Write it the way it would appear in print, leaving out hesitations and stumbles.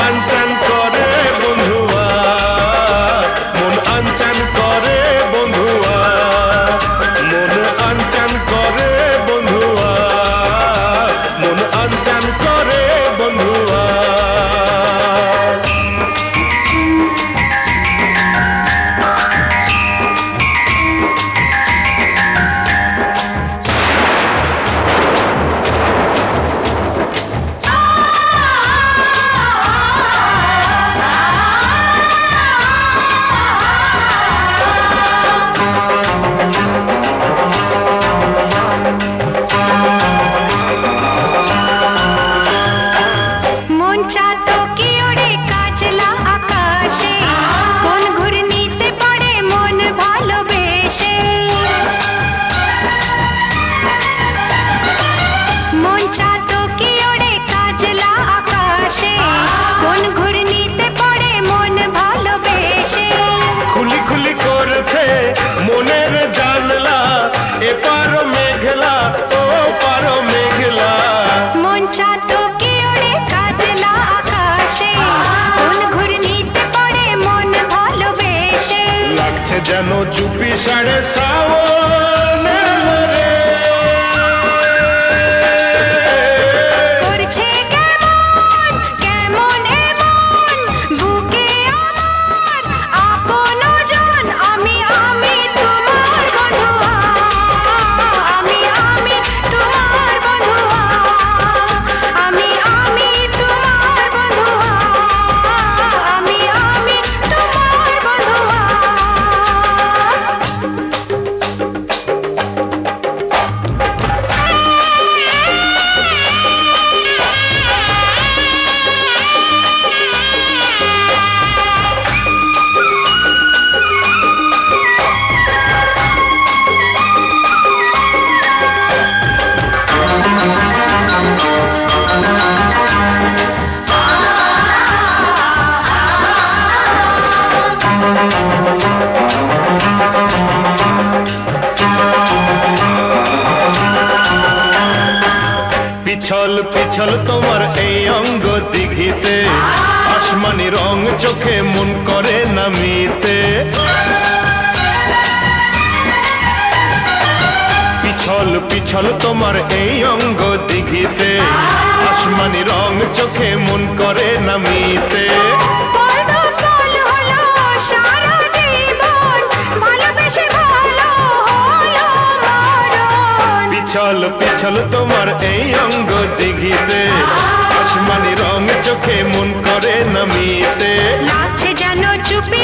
আনচান করে বন্ধুয়া, মন আনচান করে বন্ধুয়া, মন আনচান করে বন্ধুয়া, মন আনচান করে বন্ধুয়া। মনের জানলা এপারো মেঘলা ও পারো মেঘলা, মন চাতো কি ওড়ে কাজলা আকাশে, কোন ঘূর্ণিতে পড়ে মন ভালোবেসে। লাগছে যেন চুপি সাড়ে শ্রাবণ রে, করছে কেমন কেমন এমন বুকে আমার আপন জন। আমি তোমার বন্ধুয়া, আমি তোমার বন্ধুয়া, আমি তোমার বন্ধুয়া, আমি তোমার বন্ধুয়া। পিছল পিছল তোমার এই অঙ্গ দিঘিতে, আসমানি রং চোখে মন করে নামিতে। পিছল পিছল তোমার এই অঙ্গ দিঘিতে, আসমানি রং চোখে মন করে নামিতে। পিছল পিছল তোমার এই অঙ্গ দিঘিতে, আসমানি রং চোখে মন করে নামিতে। লাগছে যেন চুপি